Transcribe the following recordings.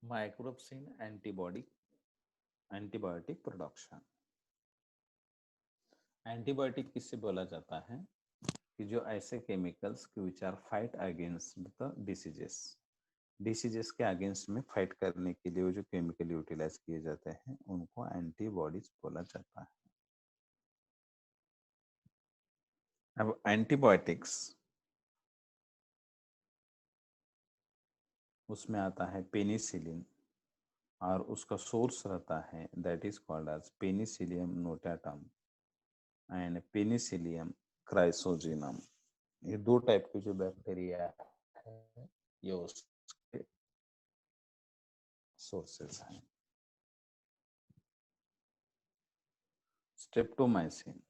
Microbes in antibiotic production. Antibiotic किससे बोला जाता है कि जो ऐसे chemicals which are fight against the diseases के अगेंस्ट में फाइट करने के लिए वो जो केमिकल यूटिलाइज किए जाते हैं उनको एंटीबॉडीज बोला जाता है। अब एंटीबायोटिक्स उसमें आता है पेनिसिलिन और उसका सोर्स रहता है that is called as Penicillium notatum and Penicillium chrysogenum. ये दो टाइप के जो बैक्टीरिया है ये उसके सोर्सेस हैं। स्ट्रेप्टोमाइसिन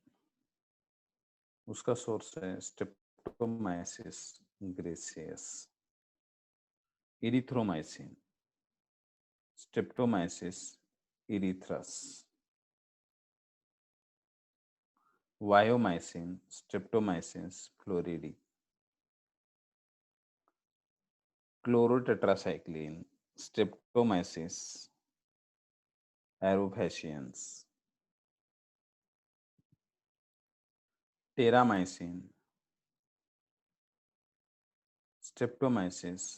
उसका सोर्स है Streptomyces griseus. Erythromycin Streptomyces erythreus. Viomycin Streptomyces floridae. Chlortetracycline Streptomyces aureofaciens. Terramycin Streptomyces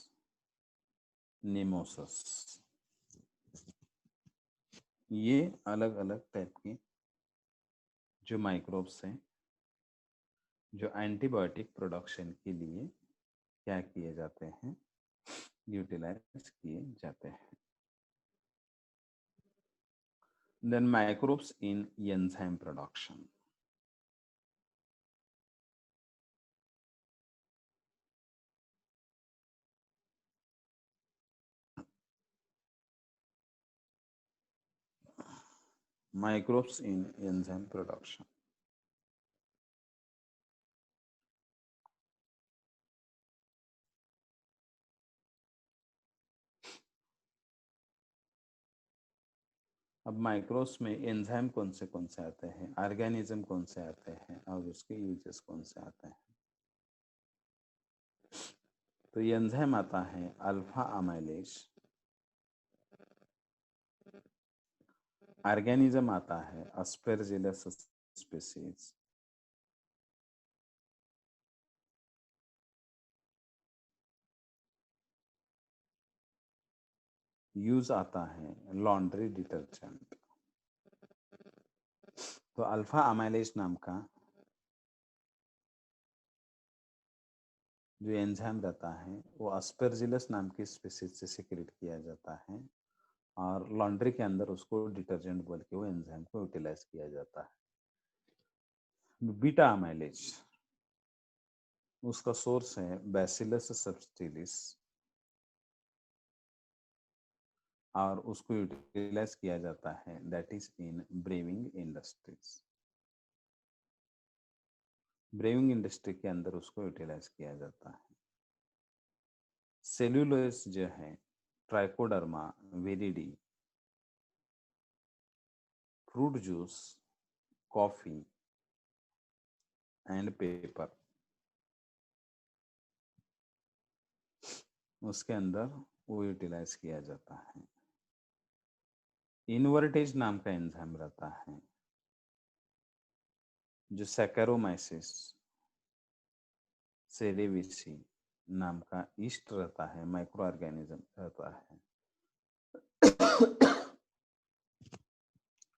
rimosus. ये अलग अलग टाइप के जो माइक्रोब्स हैं जो एंटीबायोटिक प्रोडक्शन के लिए क्या किए जाते हैं यूटिलाइज किए जाते हैं। Then microbes in enzyme production. Microbes in enzyme production. अब माइक्रोब्स में एंजाइम कौन से आते हैं, ऑर्गेनिज्म कौन से आते हैं और उसके यूजेस कौन से आते हैं। तो एंजाइम आता है अल्फा अमाइलेज, ऑर्गेनिज्म आता है अस्पेरजिलस स्पीसीज, यूज आता है लॉन्ड्री डिटर्जेंट। तो अल्फा अमाइलेज नाम का जो एंजाइम रहता है वो अस्पेरजिलस नाम की स्पीसीज से सिक्रेट किया जाता है और लॉन्ड्री के अंदर उसको डिटर्जेंट बोल के वो एंजाइम को यूटिलाइज किया जाता है। बीटा अमाइलेज उसका सोर्स है बैसिलस सबटिलिस और उसको यूटिलाइज किया जाता है that is in braving industries. Braving industry के अंदर उसको यूटिलाइज किया जाता है। सेल्यूलोज जो है trichoderma viride, fruit juice, coffee and paper उसके अंदर वो यूटिलाइज किया जाता है। इनवर्टेज नाम का एंजाइम रहता है जो सैकेरोमाइसिस सेरेविसी नाम का ईस्ट रहता है, माइक्रो ऑर्गेनिज्म रहता है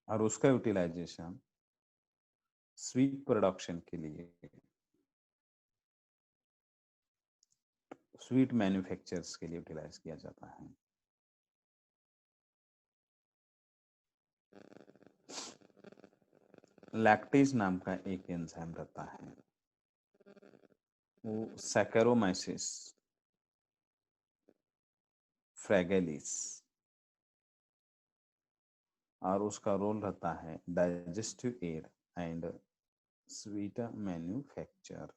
और उसका यूटिलाइजेशन स्वीट प्रोडक्शन के लिए, स्वीट मैन्युफैक्चरर्स के लिए यूटिलाइज किया जाता है। लैक्टेज नाम का एक एंजाइम रहता है, वो सैकेरोमाइसिस फ्रैगेलिस, और उसका रोल रहता है digestive aid and sweet manufacture.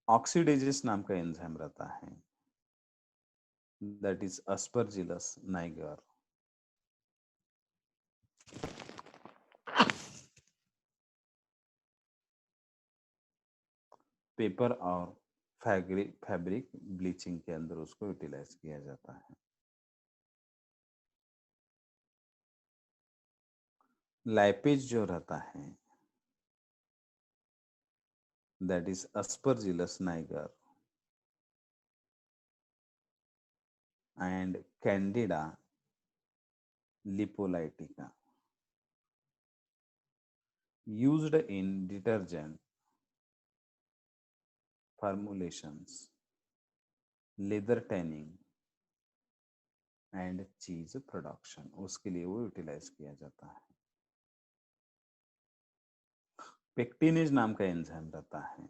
Oxidases नाम का एंजाइम रहता है, that is Aspergillus niger. Paper और फैब्रिक ब्लीचिंग के अंदर उसको यूटिलाइज किया जाता है। लाइपेज जो रहता है, that is Aspergillus niger and Candida lipolytica, used in detergent formulations, leather tanning and cheese production, उसके लिए वो यूटिलाइज किया जाता है। पेक्टिनेज नाम का एंजाइम रहता है,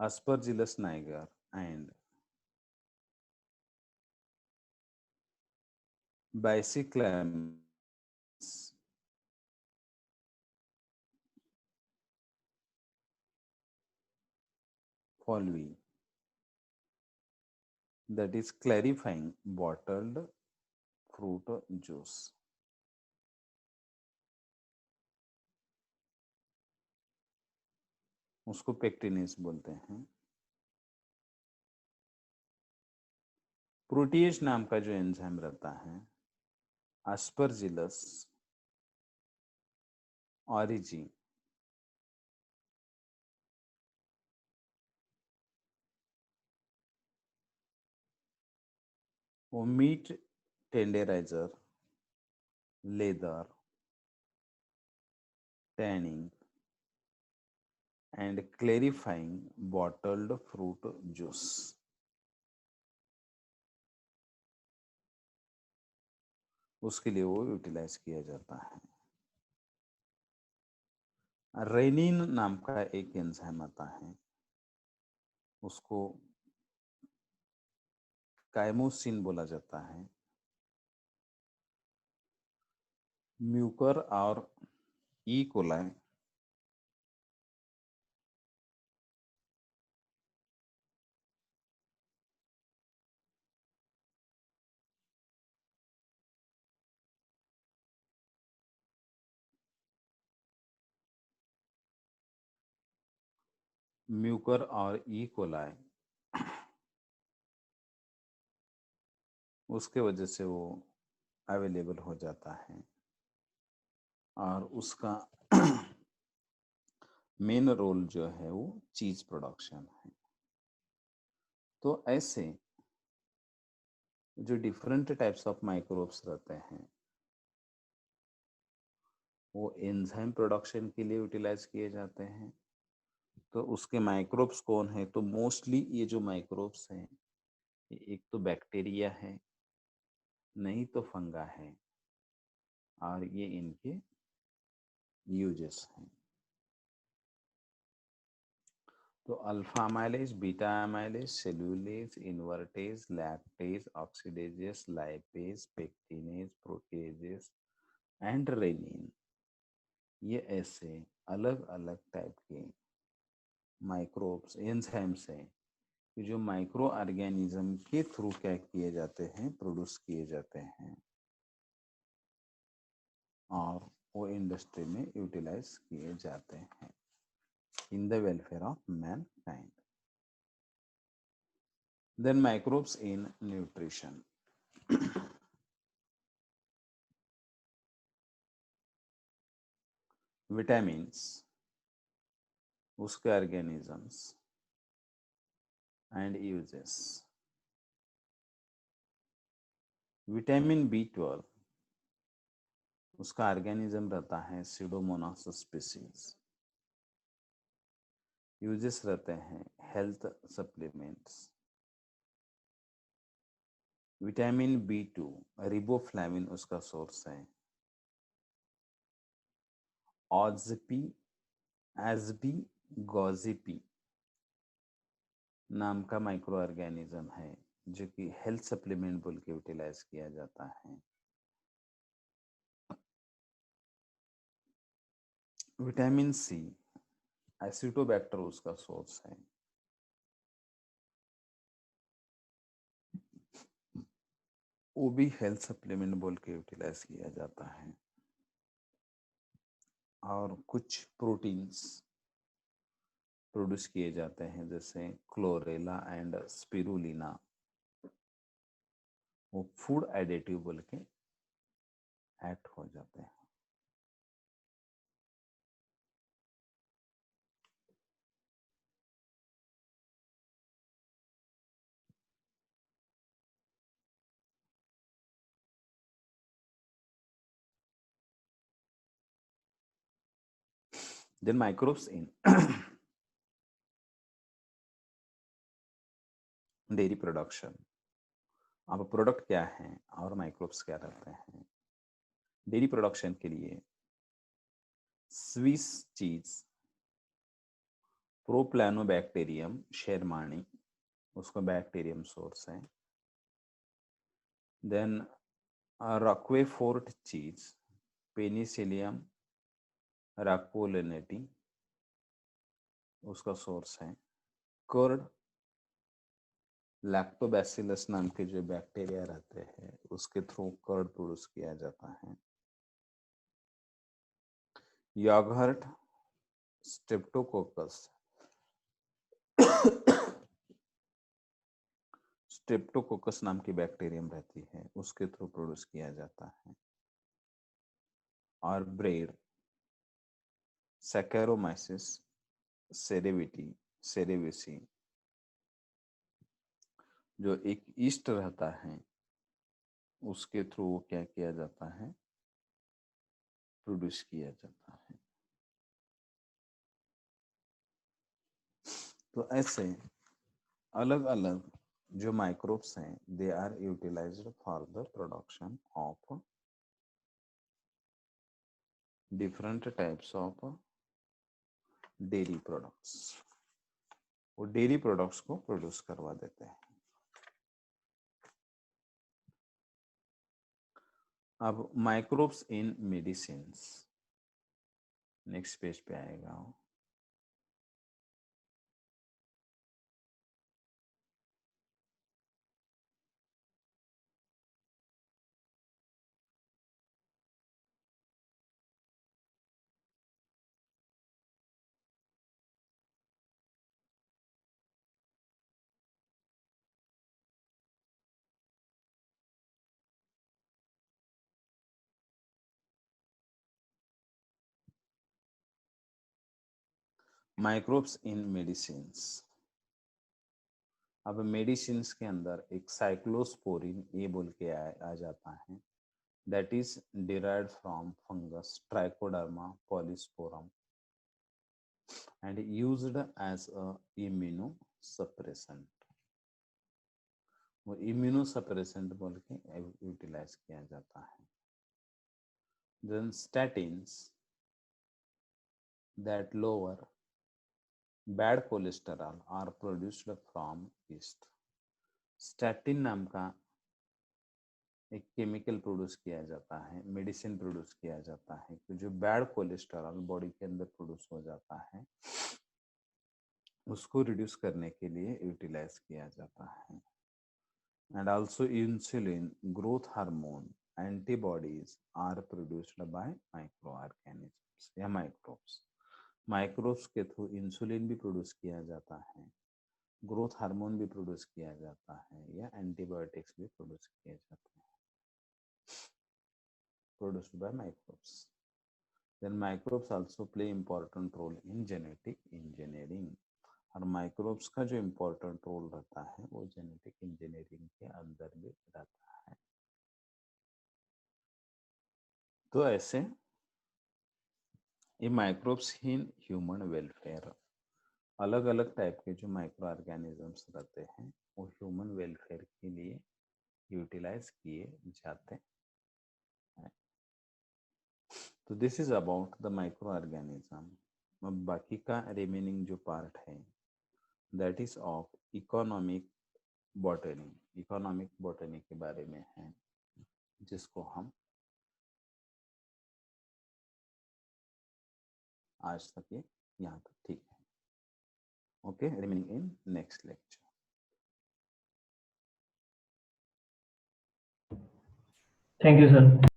Aspergillus niger and Byssochlamys fulva, that is clarifying bottled fruit juice। उसको पेक्टिनेज बोलते हैं। प्रोटीएज नाम का जो एंजाइम रहता है, aspergillus origin, वो meat tenderiser, leather tanning and clarifying bottled fruit juice, उसके लिए वो यूटिलाइज किया जाता है। रेनिन नाम का एक एंजाइम आता है, उसको काइमोसिन बोला जाता है। म्यूकर और ई कोलाई म्यूकर और ई कोलाई, उसके वजह से वो अवेलेबल हो जाता है, और उसका मेन रोल जो है वो चीज प्रोडक्शन है। तो ऐसे जो डिफरेंट टाइप्स ऑफ माइक्रोब्स रहते हैं, वो एंजाइम प्रोडक्शन के लिए यूटिलाइज किए जाते हैं। तो उसके माइक्रोब्स कौन है, तो मोस्टली ये जो माइक्रोब्स हैं, एक तो बैक्टीरिया है, नहीं तो फंगा है, और ये इनके यूजेस हैं। तो alpha amylase, beta amylase, cellulase, invertase, lactase, oxidases, lipase, pectinase, proteases and rennin, ये ऐसे अलग अलग टाइप के माइक्रोब्स एंजाइम्स हैं कि जो माइक्रो ऑर्गेनिज्म के थ्रू क्या किए जाते हैं, प्रोड्यूस किए जाते हैं, और वो इंडस्ट्री में यूटिलाइज किए जाते हैं in the welfare of mankind. Then microbes in nutrition. Vitamins, उसके organisms and uses. Vitamin B12, उसका ऑर्गेनिज्म रहता है सीडोमोनास स्पीसीज। यूजेस रहते हैं health supplements, vitamin B2 riboflavin उसका सोर्स है। ऑज़पी एसबी गॉजिपी नाम का माइक्रो ऑर्गेनिज्म है जो कि हेल्थ सप्लीमेंट बोल के यूटिलाइज किया जाता है। विटामिन सी एसिटोबैक्टर उसका सोर्स है। वो भी हेल्थ सप्लीमेंट बोल के यूटिलाइज किया जाता है। और कुछ प्रोटीन्स प्रोड्यूस किए जाते हैं जैसे क्लोरेला एंड स्पिरुलिना, वो फूड एडिटिव बोल के ऐड हो जाते हैं। Then microbes in dairy production. अब प्रोडक्ट क्या है और माइक्रोब्स क्या रहते हैं। डेयरी प्रोडक्शन के लिए स्विस चीज प्रोप्लानोबैक्टीरियम शेरमानी उसका बैक्टीरियम सोर्स है। देन रॉकवेफोर्ट चीज पेनिसिलियम रैक्पोलिनेटी उसका सोर्स है। कर्ड लैक्टोबैसिलस नाम के जो बैक्टीरिया रहते हैं उसके थ्रू कर्ड प्रोड्यूस किया जाता है। योगर्ट स्ट्रेप्टोकोकस स्ट्रेप्टोकोकस नाम की बैक्टीरियम रहती है उसके थ्रू प्रोड्यूस किया जाता है। और ब्रेड सैकेरोमाइसिस सेरेविटी सेरेविसी जो एक ईस्ट रहता है उसके थ्रू क्या किया जाता है, प्रोड्यूस किया जाता है। तो ऐसे अलग अलग जो माइक्रोब्स हैं they are utilised for the production of different types of dairy products. वो डेयरी प्रोडक्ट्स को प्रोड्यूस करवा देते हैं। अब microbes in medicine next page पे आएगा। Microbes in medicine. अब मेडिसिन के अंदर एक साइक्लोस्पोरिन ये बोल के आ जाता है that is derived from fungus Trichoderma polysporum and used as a immunosuppressant. वो इम्यूनोसप्रेसेंट बोल के यूटिलाइज किया जाता है। Then statins that lower bad cholesterol are produced from yeast. Statin नाम का एक केमिकल प्रोड्यूस किया जाता है, मेडिसिन प्रोड्यूस किया जाता है कि जो बैड कोलेस्टेरॉल बॉडी के अंदर प्रोड्यूस हो जाता है उसको रिड्यूस करने के लिए यूटिलाइज किया जाता है। And also insulin growth hormone antibodies are produced by micro organisms या माइक्रोब्स। माइक्रोब्स के थ्रू इंसुलिन भी प्रोड्यूस किया जाता है, ग्रोथ हार्मोन भी प्रोड्यूस किया जाता है या एंटीबायोटिक्स भी प्रोड्यूस किए जाते हैं, produced by microbes. Then microbes also play important role in genetic engineering. और माइक्रोब्स का जो इम्पोर्टेंट रोल रहता है वो जेनेटिक इंजीनियरिंग के अंदर भी रहता है। तो ऐसे ये माइक्रोब्स ही ह्यूमन वेलफेयर, अलग अलग टाइप के जो माइक्रो ऑर्गेनिजम्स रहते हैं वो ह्यूमन वेलफेयर के लिए यूटिलाइज किए जाते हैं। तो this is about the micro organism. अब बाकी का रिमेनिंग जो पार्ट है that is of economic botany. Economic botany के बारे में है, जिसको हम आज तक ये यहाँ तक ठीक है। Okay, remaining in next lecture. Thank you sir.